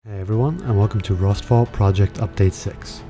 Hey everyone, and welcome to Rustfall Project Update 6.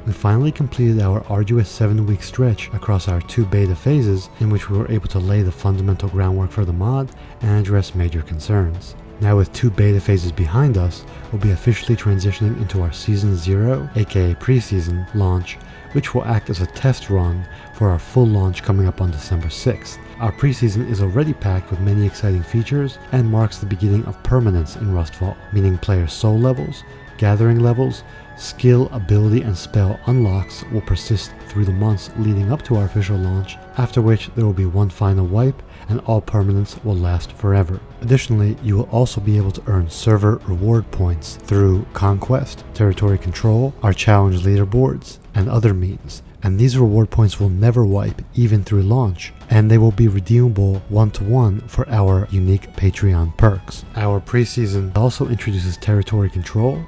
We finally completed our arduous 7-week stretch across our 2 beta phases in which we were able to lay the fundamental groundwork for the mod and address major concerns. Now with 2 beta phases behind us, we'll be officially transitioning into our Season 0, aka Preseason, launch, which will act as a test run for our full launch coming up on December 6th. Our preseason is already packed with many exciting features and marks the beginning of permanence in Rustfall, meaning player soul levels, gathering levels, skill, ability, and spell unlocks will persist through the months leading up to our official launch, after which there will be one final wipe and all permanence will last forever. Additionally, you will also be able to earn server reward points through Conquest, territory control, our challenge leaderboards, and other means. And these reward points will never wipe even through launch, and they will be redeemable one-to-one for our unique Patreon perks. Our preseason also introduces territory control,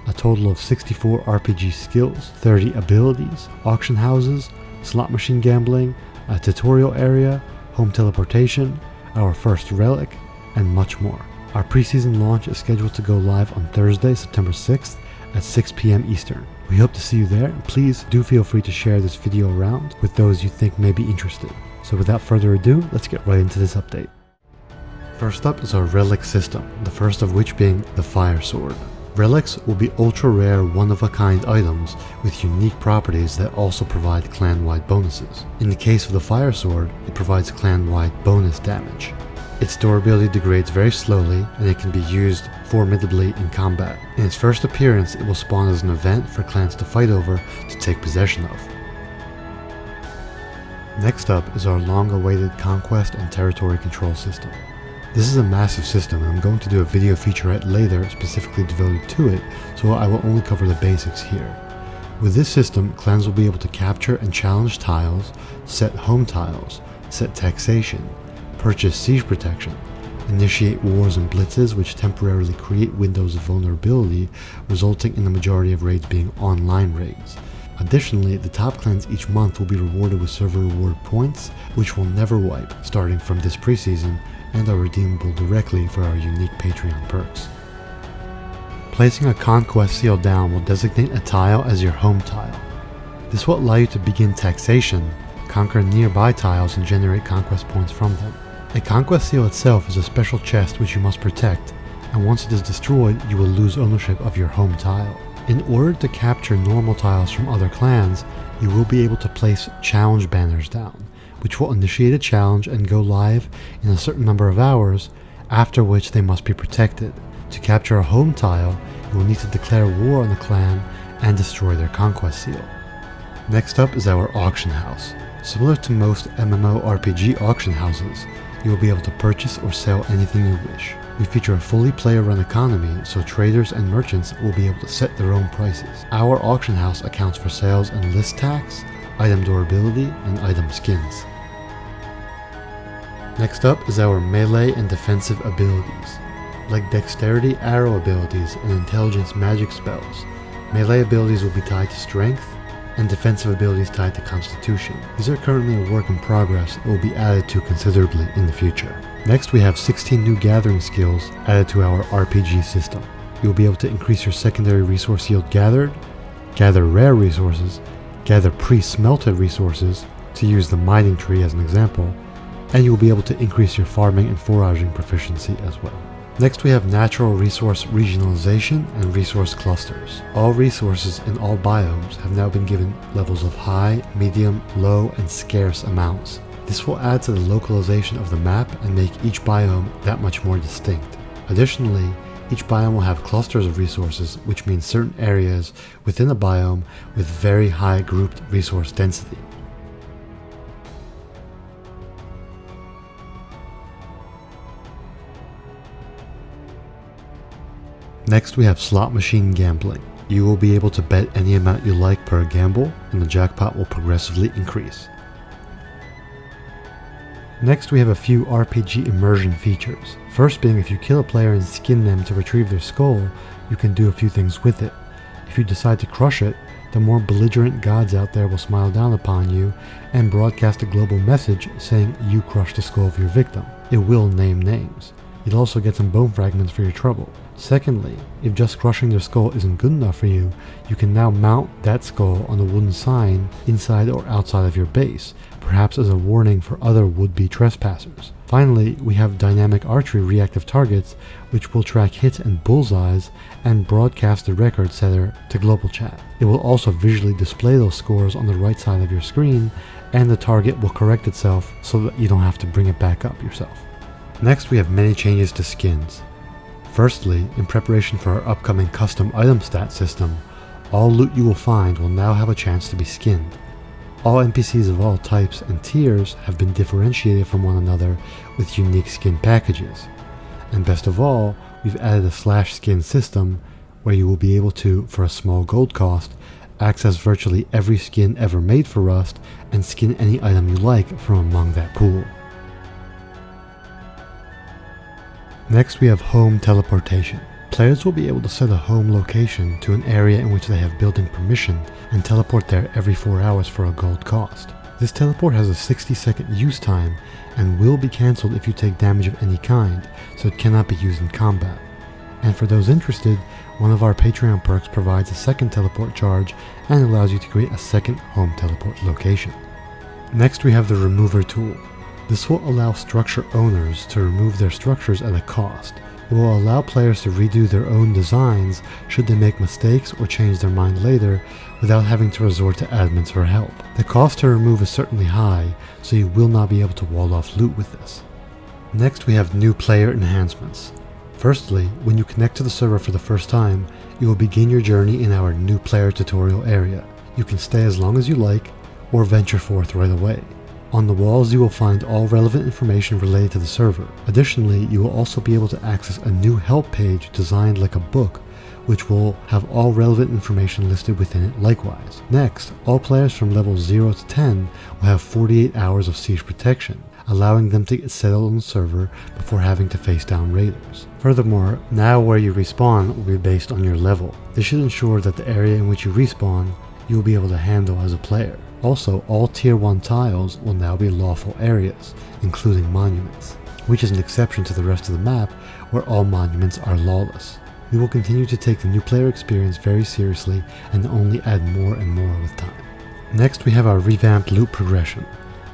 a total of 64 RPG skills, 30 abilities, auction houses, slot machine gambling, a tutorial area, home teleportation, our first relic, and much more. Our preseason launch is scheduled to go live on Thursday, September 6th at 6 p.m. Eastern. We hope to see you there, and please do feel free to share this video around with those you think may be interested. So without further ado, let's get right into this update. First up is our Relic system, the first of which being the Fire Sword. Relics will be ultra rare one-of-a-kind items with unique properties that also provide clan-wide bonuses. In the case of the Fire Sword, it provides clan-wide bonus damage. Its durability degrades very slowly, and it can be used formidably in combat. In its first appearance, it will spawn as an event for clans to fight over to take possession of. Next up is our long-awaited Conquest and territory control system. This is a massive system, and I'm going to do a video featurette later specifically devoted to it, so I will only cover the basics here. With this system, clans will be able to capture and challenge tiles, set home tiles, set taxation, purchase siege protection, initiate wars and blitzes which temporarily create windows of vulnerability, resulting in the majority of raids being online raids. Additionally, the top clans each month will be rewarded with server reward points, which will never wipe starting from this preseason and are redeemable directly for our unique Patreon perks. Placing a Conquest seal down will designate a tile as your home tile. This will allow you to begin taxation, conquer nearby tiles, and generate Conquest points from them. A Conquest seal itself is a special chest which you must protect, and once it is destroyed, you will lose ownership of your home tile. In order to capture normal tiles from other clans, you will be able to place challenge banners down, which will initiate a challenge and go live in a certain number of hours, after which they must be protected. To capture a home tile, you will need to declare war on the clan and destroy their Conquest seal. Next up is our auction house. Similar to most MMORPG auction houses, you will be able to purchase or sell anything you wish. We feature a fully player-run economy, so traders and merchants will be able to set their own prices. Our auction house accounts for sales and list tax, item durability, and item skins. Next up is our melee and defensive abilities. Like dexterity arrow abilities and intelligence magic spells, melee abilities will be tied to strength, and defensive abilities tied to constitution. These are currently a work in progress that will be added to considerably in the future. Next, we have 16 new gathering skills added to our RPG system. You will be able to increase your secondary resource yield gathered, gather rare resources, gather pre-smelted resources, to use the mining tree as an example, and you will be able to increase your farming and foraging proficiency as well. Next, we have natural resource regionalization and resource clusters. All resources in all biomes have now been given levels of high, medium, low, and scarce amounts. This will add to the localization of the map and make each biome that much more distinct. Additionally, each biome will have clusters of resources, which means certain areas within a biome with very high grouped resource density. Next, we have slot machine gambling. You will be able to bet any amount you like per gamble, and the jackpot will progressively increase. Next, we have a few RPG immersion features. First being, if you kill a player and skin them to retrieve their skull, you can do a few things with it. If you decide to crush it, the more belligerent gods out there will smile down upon you and broadcast a global message saying you crushed the skull of your victim. It will name names. You'll also get some bone fragments for your trouble. Secondly, if just crushing their skull isn't good enough for you, you can now mount that skull on a wooden sign inside or outside of your base, perhaps as a warning for other would-be trespassers. Finally, we have dynamic archery reactive targets, which will track hits and bullseyes and broadcast the record setter to global chat. It will also visually display those scores on the right side of your screen, and the target will correct itself so that you don't have to bring it back up yourself. Next, we have many changes to skins. Firstly, in preparation for our upcoming custom item stat system, all loot you will find will now have a chance to be skinned. All NPCs of all types and tiers have been differentiated from one another with unique skin packages. And best of all, we've added a /skin system where you will be able to, for a small gold cost, access virtually every skin ever made for Rust and skin any item you like from among that pool. Next, we have home teleportation. Players will be able to set a home location to an area in which they have building permission and teleport there every 4 hours for a gold cost. This teleport has a 60-second use time and will be cancelled if you take damage of any kind, so it cannot be used in combat. And for those interested, one of our Patreon perks provides a second teleport charge and allows you to create a second home teleport location. Next, we have the remover tool. This will allow structure owners to remove their structures at a cost. It will allow players to redo their own designs should they make mistakes or change their mind later without having to resort to admins for help. The cost to remove is certainly high, so you will not be able to wall off loot with this. Next, we have new player enhancements. Firstly, when you connect to the server for the first time, you will begin your journey in our new player tutorial area. You can stay as long as you like, or venture forth right away. On the walls you will find all relevant information related to the server. Additionally, you will also be able to access a new help page designed like a book, which will have all relevant information listed within it likewise. Next, all players from level 0 to 10 will have 48 hours of siege protection, allowing them to get settled on the server before having to face down raiders. Furthermore, now where you respawn will be based on your level. This should ensure that the area in which you respawn you will be able to handle as a player. Also, all tier 1 tiles will now be lawful areas, including monuments, which is an exception to the rest of the map where all monuments are lawless. We will continue to take the new player experience very seriously and only add more and more with time. Next, we have our revamped loot progression.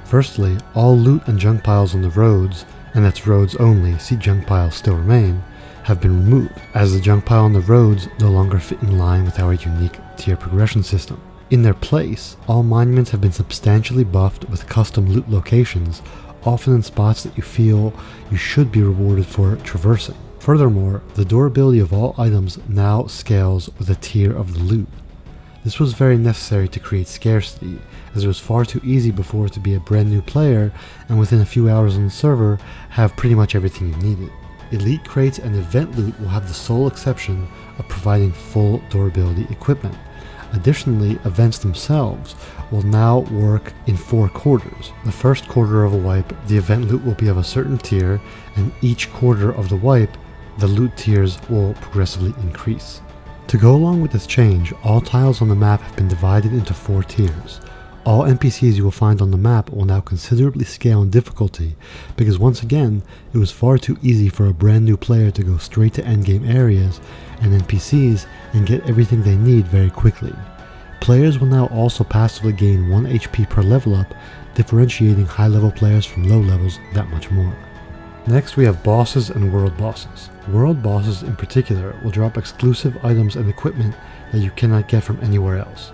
Firstly, all loot and junk piles on the roads, and that's roads only, see junk piles still remain, have been removed, as the junk pile on the roads no longer fit in line with our unique tier progression system. In their place, all monuments have been substantially buffed with custom loot locations, often in spots that you feel you should be rewarded for traversing. Furthermore, the durability of all items now scales with the tier of the loot. This was very necessary to create scarcity, as it was far too easy before to be a brand new player and within a few hours on the server have pretty much everything you needed. Elite crates and event loot will have the sole exception of providing full durability equipment. Additionally, events themselves will now work in 4 quarters. The first quarter of a wipe, the event loot will be of a certain tier, and each quarter of the wipe, the loot tiers will progressively increase. To go along with this change, all tiles on the map have been divided into 4 tiers. All NPCs you will find on the map will now considerably scale in difficulty, because once again, it was far too easy for a brand new player to go straight to endgame areas and NPCs and get everything they need very quickly. Players will now also passively gain 1 HP per level up, differentiating high level players from low levels that much more. Next, we have bosses and world bosses. World bosses in particular will drop exclusive items and equipment that you cannot get from anywhere else.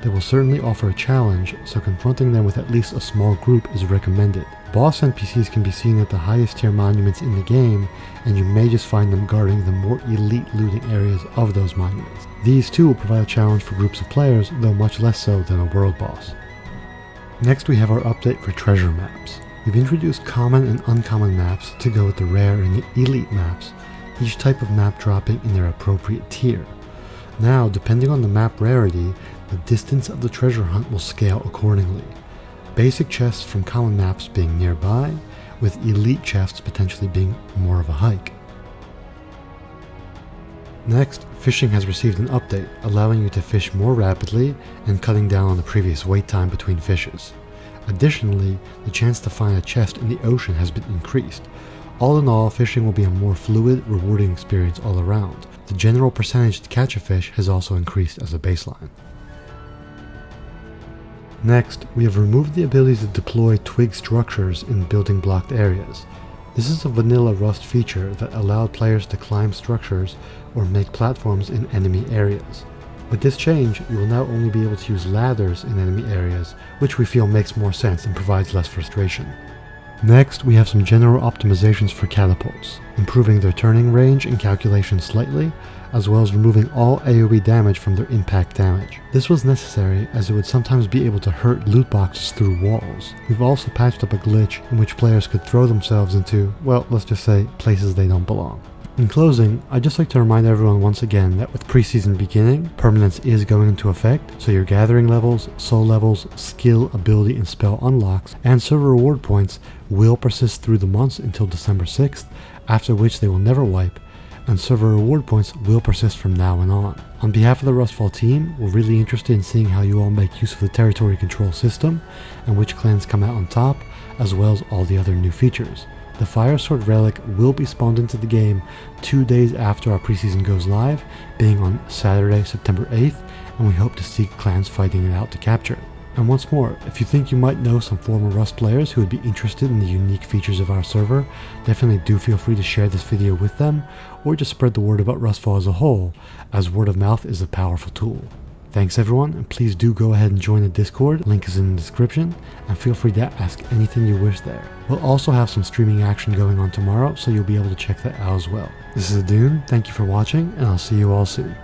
They will certainly offer a challenge, so confronting them with at least a small group is recommended. Boss NPCs can be seen at the highest tier monuments in the game, and you may just find them guarding the more elite looting areas of those monuments. These too will provide a challenge for groups of players, though much less so than a world boss. Next, we have our update for treasure maps. We've introduced common and uncommon maps to go with the rare and the elite maps, each type of map dropping in their appropriate tier. Now, depending on the map rarity, the distance of the treasure hunt will scale accordingly. Basic chests from common maps being nearby, with elite chests potentially being more of a hike. Next, fishing has received an update, allowing you to fish more rapidly and cutting down on the previous wait time between fishes. Additionally, the chance to find a chest in the ocean has been increased. All in all, fishing will be a more fluid, rewarding experience all around. The general percentage to catch a fish has also increased as a baseline. Next, we have removed the ability to deploy twig structures in building blocked areas. This is a vanilla Rust feature that allowed players to climb structures or make platforms in enemy areas. With this change, you will now only be able to use ladders in enemy areas, which we feel makes more sense and provides less frustration. Next, we have some general optimizations for catapults, improving their turning range and calculation slightly, as well as removing all AoE damage from their impact damage. This was necessary as it would sometimes be able to hurt loot boxes through walls. We've also patched up a glitch in which players could throw themselves into, well, let's just say, places they don't belong. In closing, I'd just like to remind everyone once again that with preseason beginning, permanence is going into effect, so your gathering levels, soul levels, skill, ability, and spell unlocks, and server reward points will persist through the months until December 6th, after which they will never wipe, and server reward points will persist from now on. On behalf of the Rustfall team, we're really interested in seeing how you all make use of the territory control system, and which clans come out on top, as well as all the other new features. The Fire Sword Relic will be spawned into the game 2 days after our preseason goes live, being on Saturday, September 8th, and we hope to see clans fighting it out to capture it. And once more, if you think you might know some former Rust players who would be interested in the unique features of our server, definitely do feel free to share this video with them, or just spread the word about Rustfall as a whole, as word of mouth is a powerful tool. Thanks everyone, and please do go ahead and join the Discord, link is in the description, and feel free to ask anything you wish there. We'll also have some streaming action going on tomorrow, so you'll be able to check that out as well. This is Adun, thank you for watching, and I'll see you all soon.